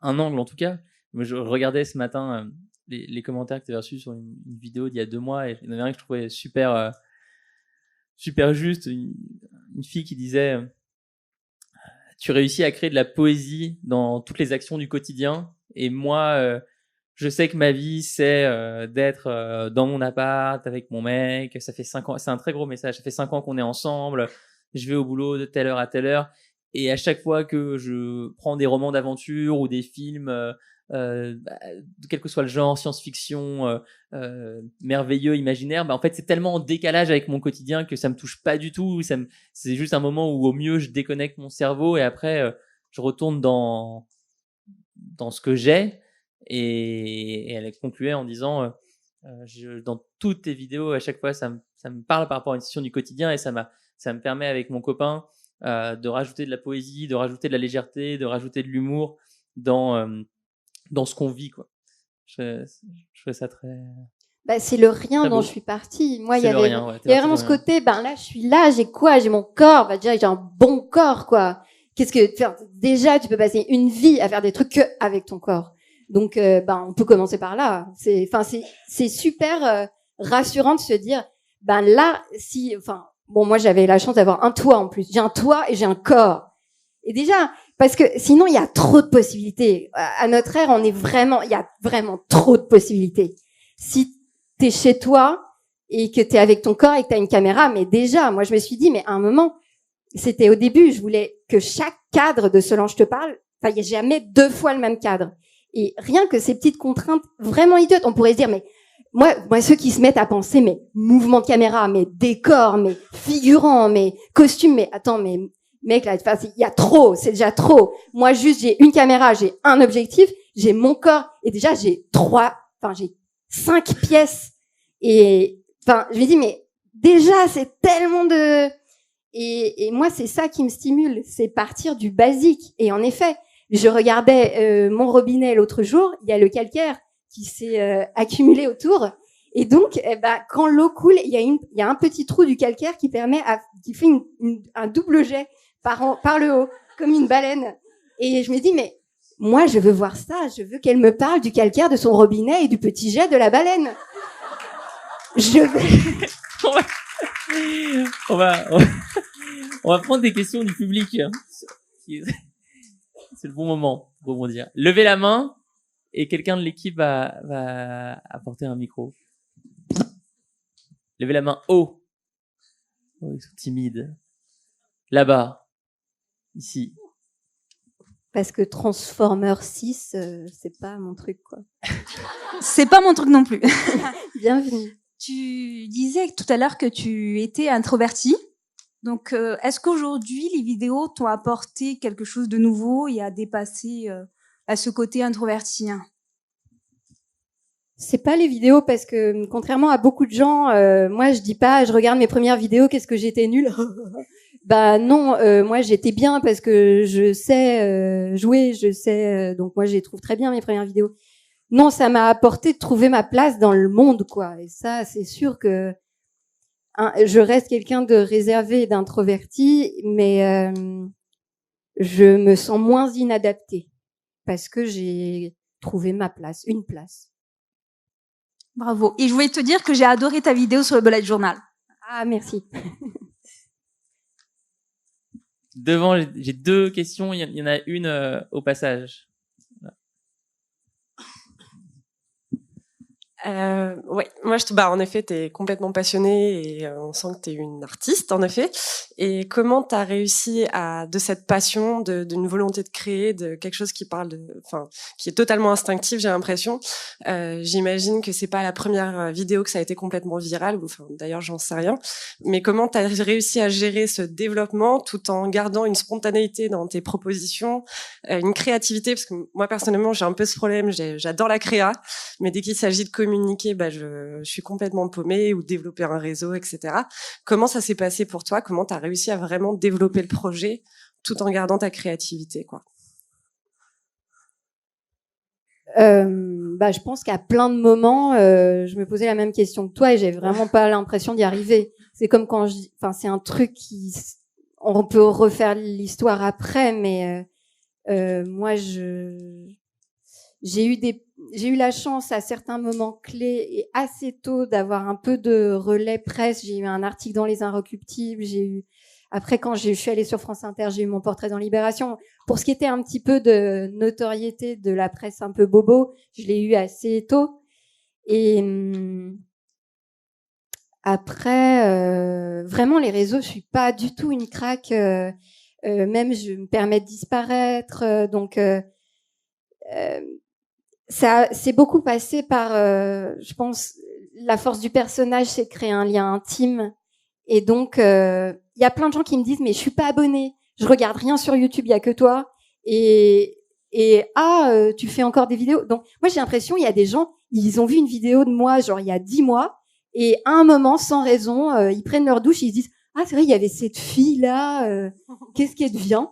Un angle en tout cas. Je regardais ce matin les commentaires que tu avais reçus sur une vidéo d'il y a 2 mois et il y en avait un que je trouvais super juste. Une fille qui disait tu réussis à créer de la poésie dans toutes les actions du quotidien et moi je sais que ma vie c'est d'être dans mon appart avec mon mec, ça fait 5 ans, c'est un très gros message, ça fait 5 ans qu'on est ensemble, je vais au boulot de telle heure à telle heure et à chaque fois que je prends des romans d'aventure ou des films quel que soit le genre, science-fiction, merveilleux, imaginaire, en fait c'est tellement en décalage avec mon quotidien que ça me touche pas du tout, c'est juste un moment où au mieux je déconnecte mon cerveau et après je retourne dans ce que j'ai. Et elle concluait en disant dans toutes tes vidéos à chaque fois ça me parle par rapport à une situation du quotidien et ça me permet avec mon copain de rajouter de la poésie, de rajouter de la légèreté, de rajouter de l'humour dans ce qu'on vit quoi. Je trouvais ça très c'est le rien très dont beau. Je suis partie. Moi, il y C'est le avait, rien, ouais, il y avait vraiment ce côté, là, je suis là, j'ai quoi? J'ai mon corps. Déjà, j'ai un bon corps, quoi. Déjà, tu peux passer une vie à faire des trucs que avec ton corps. Donc, on peut commencer par là. C'est super rassurant de se dire, là, moi, j'avais la chance d'avoir un toit en plus. J'ai un toit et j'ai un corps. Et déjà, parce que sinon, il y a trop de possibilités. À notre ère, il y a vraiment trop de possibilités. Si t'es chez toi et que t'es avec ton corps et que t'as une caméra, mais déjà, moi, je me suis dit, mais à un moment, c'était au début, je voulais que chaque cadre de ce dont je te parle, il n'y a jamais 2 fois le même cadre. Et rien que ces petites contraintes vraiment idiotes, on pourrait se dire, mais moi, ceux qui se mettent à penser, mais mouvement de caméra, mais décor, mais figurant, mais costume, mais attends, mais mec, là, il y a trop, c'est déjà trop. Moi, juste, j'ai une caméra, j'ai un objectif, j'ai mon corps, et déjà, j'ai 5 pièces. Et, je me dis, mais déjà, c'est tellement de... Et moi, c'est ça qui me stimule, c'est partir du basique. Et en effet, je regardais mon robinet l'autre jour, il y a le calcaire qui s'est accumulé autour. Et donc, quand l'eau coule, il y a un petit trou du calcaire qui fait un double jet par le haut, comme une baleine. Et je me dis, mais moi, je veux voir ça. Je veux qu'elle me parle du calcaire de son robinet et du petit jet de la baleine. on va prendre des questions du public. C'est le bon moment pour rebondir. Levez la main et quelqu'un de l'équipe va apporter un micro. Levez la main haut. Oh, ils sont timides. Là-bas. Ici. Parce que Transformers 6, c'est pas mon truc, quoi. C'est pas mon truc non plus. Bienvenue. Tu disais tout à l'heure que tu étais introvertie. Donc, est-ce qu'aujourd'hui, les vidéos t'ont apporté quelque chose de nouveau et à dépasser à ce côté introverti? C'est pas les vidéos parce que contrairement à beaucoup de gens, moi je dis pas je regarde mes premières vidéos, qu'est-ce que j'étais nulle. Bah non, moi j'étais bien parce que je sais jouer, je sais donc moi je les trouve très bien mes premières vidéos. Non, ça m'a apporté de trouver ma place dans le monde, quoi. Et ça, c'est sûr que je reste quelqu'un de réservé et d'introverti, mais je me sens moins inadaptée parce que j'ai trouvé ma place, une place. Bravo. Et je voulais te dire que j'ai adoré ta vidéo sur le bullet journal. Ah, merci. Devant, j'ai 2 questions. Il y en a une au passage. Ouais, moi en effet, t'es complètement passionnée et on sent que t'es une artiste, en effet. Et comment t'as réussi de cette passion, d'une volonté de créer, de quelque chose qui qui est totalement instinctif, j'ai l'impression. J'imagine que c'est pas la première vidéo que ça a été complètement viral, d'ailleurs, j'en sais rien. Mais comment t'as réussi à gérer ce développement tout en gardant une spontanéité dans tes propositions, une créativité, parce que moi personnellement, j'ai un peu ce problème, j'adore la créa, mais dès qu'il s'agit de communiquer, je suis complètement paumée, ou développer un réseau, etc. Comment ça s'est passé pour toi? Comment tu as réussi à vraiment développer le projet tout en gardant ta créativité, quoi? Je pense qu'à plein de moments, je me posais la même question que toi et j'ai vraiment pas l'impression d'y arriver. C'est comme quand c'est un truc on peut refaire l'histoire après, mais moi j'ai eu la chance à certains moments clés et assez tôt d'avoir un peu de relais presse. J'ai eu un article dans Les Inrecuptibles. Après, quand je suis allée sur France Inter, j'ai eu mon portrait dans Libération. Pour ce qui était un petit peu de notoriété de la presse un peu bobo, je l'ai eu assez tôt. Et après, vraiment les réseaux, je suis pas du tout une craque. Même je me permets de disparaître. Donc ça c'est beaucoup passé par, je pense, la force du personnage, c'est de créer un lien intime. Et donc, il y a plein de gens qui me disent, mais je suis pas abonnée, je regarde rien sur YouTube, il y a que toi. Et tu fais encore des vidéos. Donc, moi, j'ai l'impression, il y a des gens, ils ont vu une vidéo de moi, genre il y a 10 mois, et à un moment, sans raison, ils prennent leur douche, et ils se disent, ah, c'est vrai, il y avait cette fille-là, qu'est-ce qu'elle devient?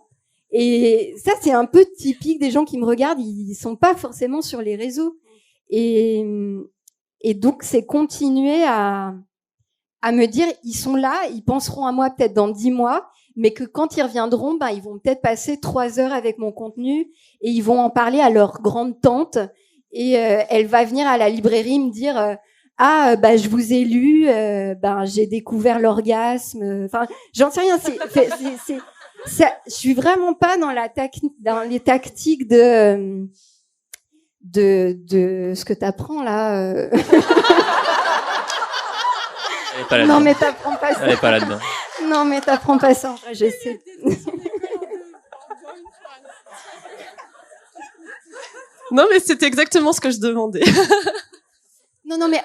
Et ça, c'est un peu typique des gens qui me regardent, ils sont pas forcément sur les réseaux. Et donc, c'est continuer à me dire, ils sont là, ils penseront à moi peut-être dans 10 mois, mais que quand ils reviendront, ils vont peut-être passer 3 heures avec mon contenu et ils vont en parler à leur grande tante et elle va venir à la librairie me dire je vous ai lu, j'ai découvert l'orgasme. Enfin, j'en sais rien. Je suis vraiment pas dans les tactiques de ce que t'apprends là. Non, mais t'apprends pas ça. Elle est pas là-dedans. Non, mais t'apprends pas ça. Je sais. Non, mais c'était exactement ce que je demandais. Non, mais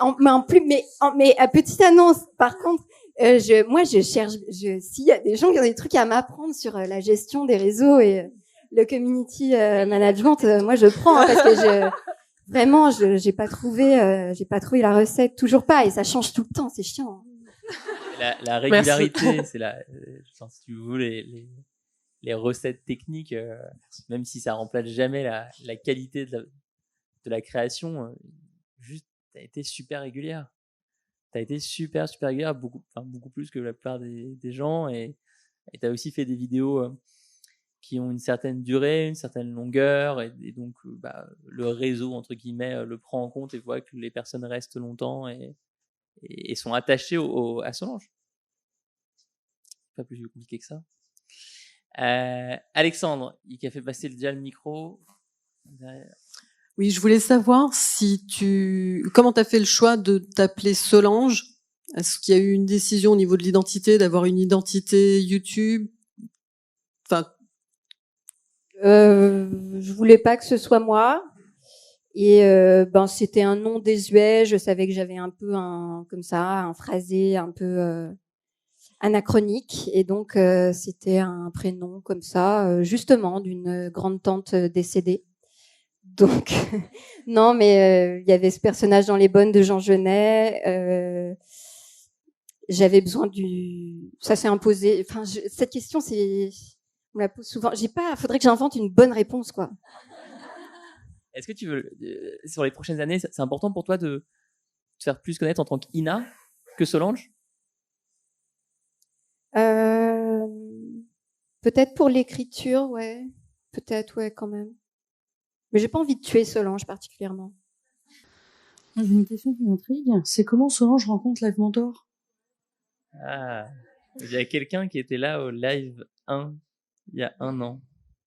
petite annonce. Par contre, je cherche. S'il y a des gens qui ont des trucs à m'apprendre sur la gestion des réseaux et le community management, moi je prends parce que vraiment, j'ai pas trouvé la recette, toujours pas, et ça change tout le temps, c'est chiant. La régularité, c'est si tu veux les recettes techniques, même si ça remplace jamais la qualité de la création, juste t'as été super régulière. T'as été super régulière, beaucoup plus que la plupart des gens, et t'as aussi fait des vidéos qui ont une certaine durée, une certaine longueur, et donc le réseau entre guillemets le prend en compte et voit que les personnes restent longtemps et sont attachées à Solange. Pas plus compliqué que ça. Alexandre, qui a fait passer déjà le micro. Oui, je voulais savoir comment t'as fait le choix de t'appeler Solange? Est-ce qu'il y a eu une décision au niveau de l'identité, d'avoir une identité YouTube? Enfin, Je voulais pas que ce soit moi. Et c'était un nom désuet. Je savais que j'avais un peu un phrasé un peu anachronique. Et donc, c'était un prénom comme ça, justement, d'une grande tante décédée. Donc, non, mais il y avait ce personnage dans Les Bonnes de Jean Genet. J'avais besoin ça s'est imposé. Enfin, cette question, on me la pose souvent. Faudrait que j'invente une bonne réponse, quoi. Est-ce que tu veux, sur les prochaines années, c'est important pour toi de te faire plus connaître en tant qu'Ina que Solange? Peut-être pour l'écriture, ouais. Peut-être, ouais, quand même. Mais j'ai pas envie de tuer Solange particulièrement. J'ai une question qui m'intrigue. C'est comment Solange rencontre Live Mentor? Ah, il y a quelqu'un qui était là au live 1 il y a 1 an.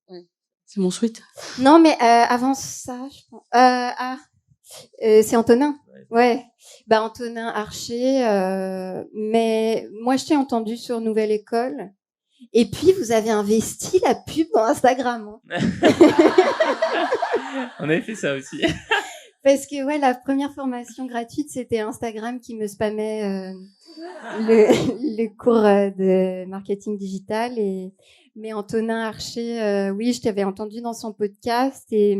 Ouais. C'est mon sweat. Non, mais avant ça, je pense. C'est Antonin. Ouais. Antonin Archer. Mais moi, je t'ai entendu sur Nouvelle École. Et puis, vous avez investi la pub dans Instagram. Hein. On avait fait ça aussi. Parce que ouais, la première formation gratuite, c'était Instagram qui me spammait le cours de marketing digital. Mais Antonin Archer, oui, je t'avais entendu dans son podcast et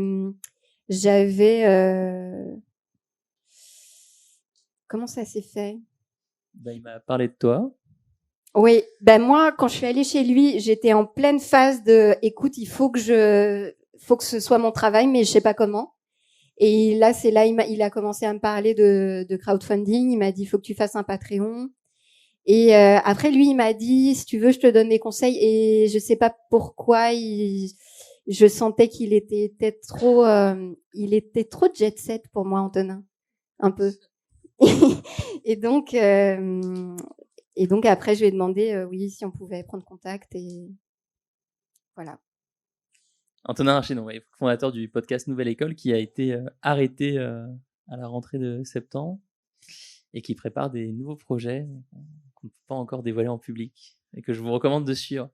j'avais... Comment ça s'est fait? Il m'a parlé de toi. Oui, moi, quand je suis allée chez lui, j'étais en pleine phase de, écoute, il faut que ce soit mon travail, mais je sais pas comment. Et là, c'est là, il a commencé à me parler de crowdfunding. Il m'a dit, il faut que tu fasses un Patreon. Et après, lui, il m'a dit, si tu veux, je te donne des conseils. Et je sais pas pourquoi, je sentais qu'il était peut-être trop, jet set pour moi, Antonin, un peu. Et donc après, je lui ai demandé, oui, si on pouvait prendre contact et voilà. Antonin Archer, fondateur du podcast Nouvelle École, qui a été arrêté à la rentrée de septembre et qui prépare des nouveaux projets qu'on ne peut pas encore dévoiler en public et que je vous recommande de suivre.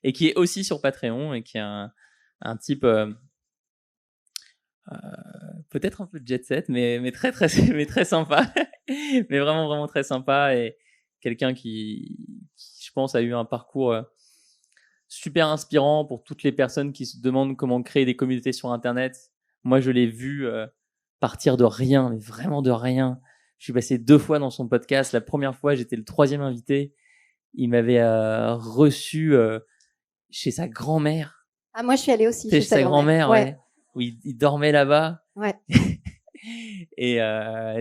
Et qui est aussi sur Patreon et qui est un type peut-être un peu jet set, mais très très sympa, mais vraiment vraiment très sympa et quelqu'un qui je pense a eu un parcours super inspirant pour toutes les personnes qui se demandent comment créer des communautés sur Internet. Moi, je l'ai vu partir de rien, mais vraiment de rien. Je suis passé 2 fois dans son podcast. La première fois, j'étais le 3e invité. Il m'avait reçu chez sa grand-mère. Ah, moi, je suis allée aussi chez sa grand-mère, ouais. Où il dormait là-bas. Ouais. Et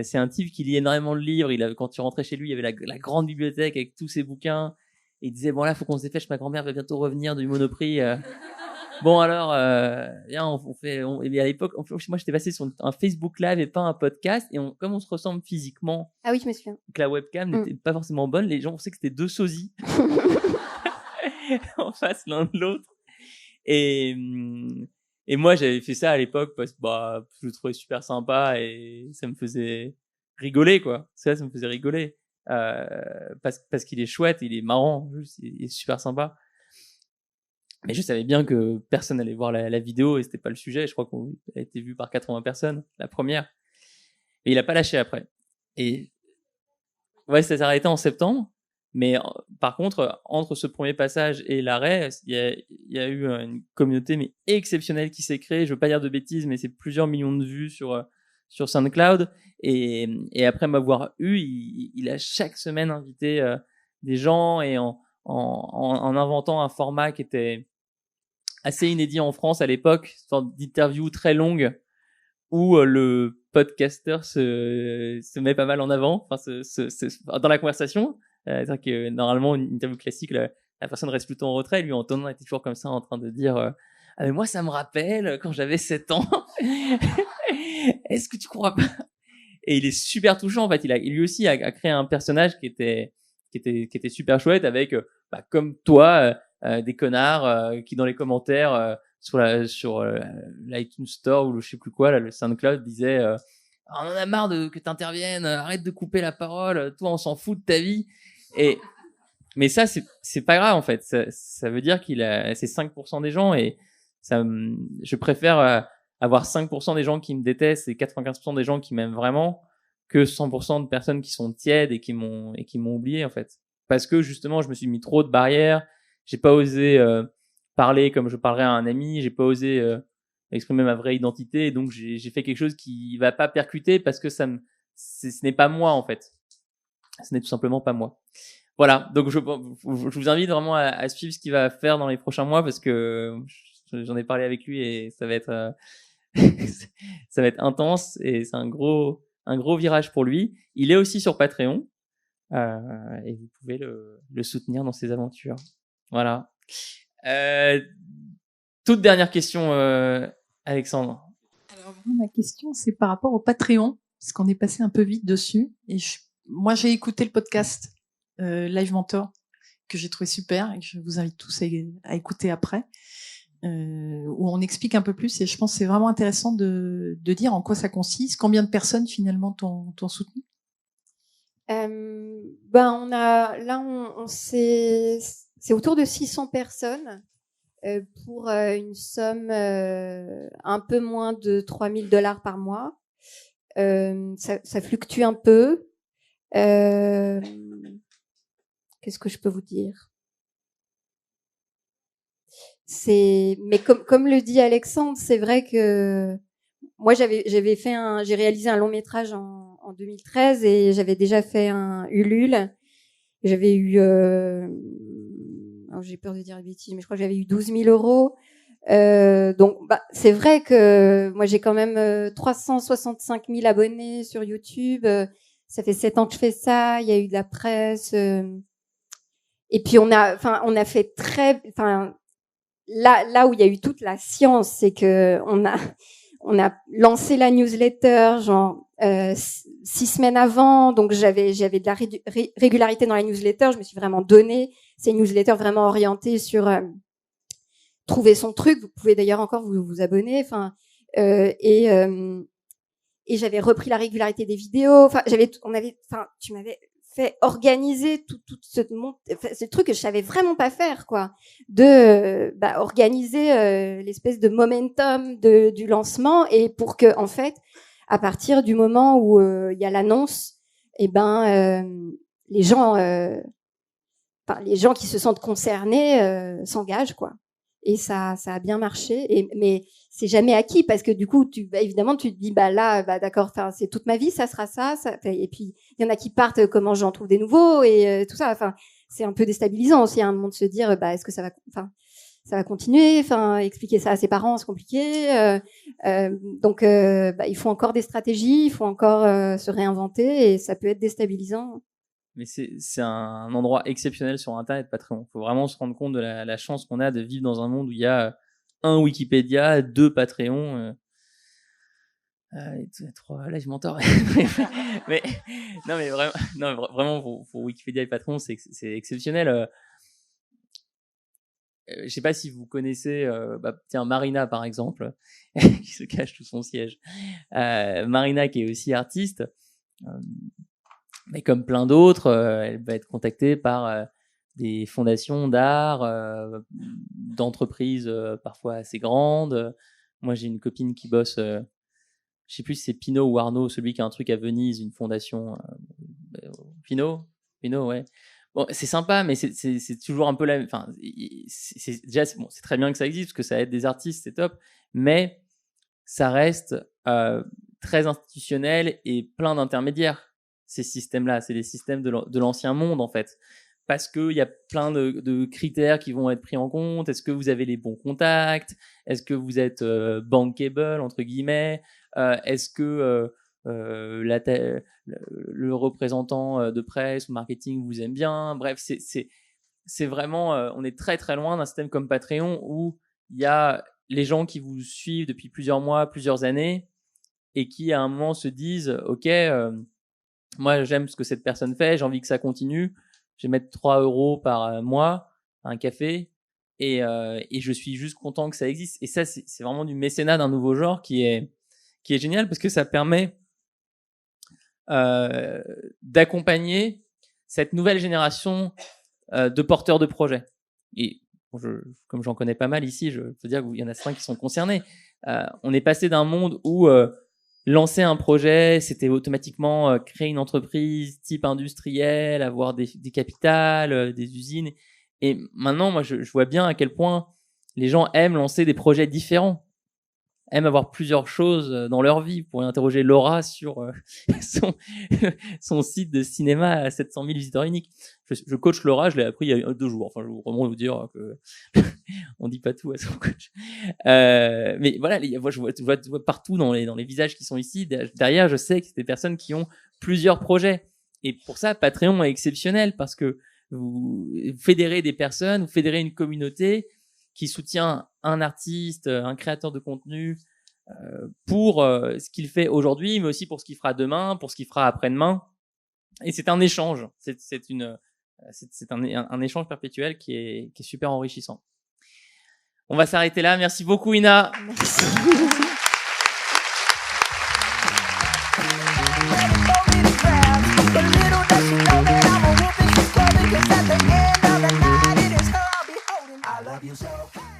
c'est un type qui lit énormément de livres. Quand tu rentrais chez lui, il y avait la grande bibliothèque avec tous ses bouquins. Et il disait, bon là, faut qu'on se dépêche, ma grand-mère va bientôt revenir du Monoprix. Bon alors, viens, et à l'époque, moi j'étais passé sur un Facebook Live et pas un podcast. Et comme on se ressemble physiquement, ah oui, je me souviens, que la webcam n'était pas forcément bonne, les gens pensaient que c'était 2 sosies en face l'un de l'autre. Et moi j'avais fait ça à l'époque parce que je le trouvais super sympa et ça me faisait rigoler, quoi. Ça me faisait rigoler. Parce qu'il est chouette, il est marrant, il est super sympa. Mais je savais bien que personne allait voir la vidéo et c'était pas le sujet. Je crois qu'elle a été vue par 80 personnes, la première. Et il a pas lâché après. Et ouais, ça s'est arrêté en septembre. Mais par contre, entre ce premier passage et l'arrêt, il y a eu une communauté mais exceptionnelle qui s'est créée. Je veux pas dire de bêtises, mais c'est plusieurs millions de vues sur SoundCloud. Et après m'avoir eu, il a chaque semaine invité des gens et en inventant un format qui était assez inédit en France à l'époque, une sorte d'interview très longue où le podcaster se met pas mal en avant, dans la conversation. C'est-à-dire que normalement, une interview classique, la personne reste plutôt en retrait. Lui, Antonin était toujours comme ça en train de dire ah mais moi, ça me rappelle quand j'avais 7 ans. Est-ce que tu crois pas? Et il est super touchant en fait. Lui aussi a créé un personnage qui était super chouette avec comme toi des connards qui dans les commentaires sur l'iTunes Store ou je sais plus quoi là, le SoundCloud disait on en a marre que t'interviennes, arrête de couper la parole, toi on s'en fout de ta vie. Mais ça c'est pas grave en fait. Ça veut dire c'est 5% des gens et Je préfère avoir 5% des gens qui me détestent et 95% des gens qui m'aiment vraiment que 100% de personnes qui sont tièdes et qui m'ont oublié en fait. Parce que justement, je me suis mis trop de barrières. J'ai pas osé parler comme je parlerais à un ami. J'ai pas osé exprimer ma vraie identité. Et donc j'ai fait quelque chose qui va pas percuter parce que ce n'est pas moi en fait. Ce n'est tout simplement pas moi. Voilà. Donc je vous invite vraiment à suivre ce qu'il va faire dans les prochains mois parce que j'en ai parlé avec lui et ça va être ça va être intense et c'est un gros virage pour lui. Il est aussi sur Patreon et vous pouvez le soutenir dans ses aventures. Voilà. Toute dernière question, Alexandre. Alors, ma question, c'est par rapport au Patreon, parce qu'on est passé un peu vite dessus. Et moi, j'ai écouté le podcast Live Mentor, que j'ai trouvé super et que je vous invite tous à écouter après, où on explique un peu plus. Et je pense que c'est vraiment intéressant de dire en quoi ça consiste, combien de personnes finalement t'ont soutenu. C'est autour de 600 personnes pour une somme un peu moins de $3 000 par mois. Ça fluctue un peu. Qu'est-ce que je peux vous dire? Mais comme le dit Alexandre, c'est vrai que moi j'ai réalisé un long métrage en 2013 et j'avais déjà fait un Ulule. J'avais eu, j'ai peur de dire des bêtises, mais je crois que j'avais eu 12 000 €. Donc, c'est vrai que moi j'ai quand même 365 000 abonnés sur YouTube. Ça fait 7 ans que je fais ça. Il y a eu de la presse. Et puis on a fait là où il y a eu toute la science, c'est que on a lancé la newsletter genre 6 semaines avant, donc j'avais de la régularité dans la newsletter. Je me suis vraiment donné. C'est une newsletter vraiment orientée sur trouver son truc. Vous pouvez d'ailleurs encore vous abonner. Enfin, et j'avais repris la régularité des vidéos. Enfin, tu m'avais fait organiser tout ce truc que je savais vraiment pas faire, quoi. Organiser l'espèce de momentum du lancement, et pour que, en fait, à partir du moment où il y a l'annonce, les gens qui se sentent concernés s'engagent, quoi. Et ça a bien marché. Mais c'est jamais acquis parce que du coup, évidemment, tu te dis, d'accord, c'est toute ma vie, ça sera ça. Et puis, il y en a qui partent, comment j'en trouve des nouveaux et tout ça. Enfin, c'est un peu déstabilisant aussi à un moment de se dire, est-ce que ça va continuer? Enfin, expliquer ça à ses parents, c'est compliqué. Donc, il faut encore des stratégies, il faut encore se réinventer et ça peut être déstabilisant. Mais c'est un endroit exceptionnel sur Internet, Patreon. Il faut vraiment se rendre compte de la chance qu'on a de vivre dans un monde où il y a un Wikipédia, 2 Patreon, et 3 Live Mentor. mais vraiment, pour Wikipédia et Patreon, c'est exceptionnel. Je sais pas si vous connaissez, Marina par exemple, qui se cache sous son siège. Marina qui est aussi artiste. Mais comme plein d'autres, elle va être contactée par des fondations d'art, d'entreprises parfois assez grandes. Moi, j'ai une copine qui bosse, je sais plus si c'est Pinault ou Arnaud, celui qui a un truc à Venise, une fondation. Pinault, ouais. Bon, c'est sympa, mais c'est toujours un peu la. Enfin, c'est très bien que ça existe parce que ça aide des artistes, c'est top. Mais ça reste très institutionnel et plein d'intermédiaires. Ces systèmes-là, c'est les systèmes de l'ancien monde en fait, parce que il y a plein de critères qui vont être pris en compte. Est-ce que vous avez les bons contacts? Est-ce que vous êtes bankable entre guillemets? Est-ce que le représentant de presse ou marketing vous aime bien? Bref, c'est vraiment, on est très très loin d'un système comme Patreon où il y a les gens qui vous suivent depuis plusieurs mois, plusieurs années, et qui à un moment se disent, ok. Moi, j'aime ce que cette personne fait, j'ai envie que ça continue. Je vais mettre 3 € par mois, un café, et je suis juste content que ça existe. Et ça, c'est vraiment du mécénat d'un nouveau genre qui est génial parce que ça permet d'accompagner cette nouvelle génération de porteurs de projets. Et comme j'en connais pas mal ici, je peux dire qu'il y en a 5 qui sont concernés. On est passé d'un monde où lancer un projet, c'était automatiquement créer une entreprise type industrielle, avoir des capitales, des usines. Et maintenant, moi, je vois bien à quel point les gens aiment lancer des projets différents, aiment avoir plusieurs choses dans leur vie. Vous pourrez interroger Laura sur son site de cinéma à 700 000 visiteurs uniques. Je coach Laura, je l'ai appris il y a 2 jours. Enfin, je veux vraiment vous dire que on dit pas tout à son coach. Mais voilà, je vois partout dans les visages qui sont ici. Derrière, je sais que c'est des personnes qui ont plusieurs projets. Et pour ça, Patreon est exceptionnel parce que vous fédérez des personnes, vous fédérez une communauté qui soutient un artiste, un créateur de contenu pour ce qu'il fait aujourd'hui, mais aussi pour ce qu'il fera demain, pour ce qu'il fera après-demain. Et c'est un échange. C'est un échange perpétuel qui est super enrichissant. On va s'arrêter là. Merci beaucoup, Ina. Merci. I love you so.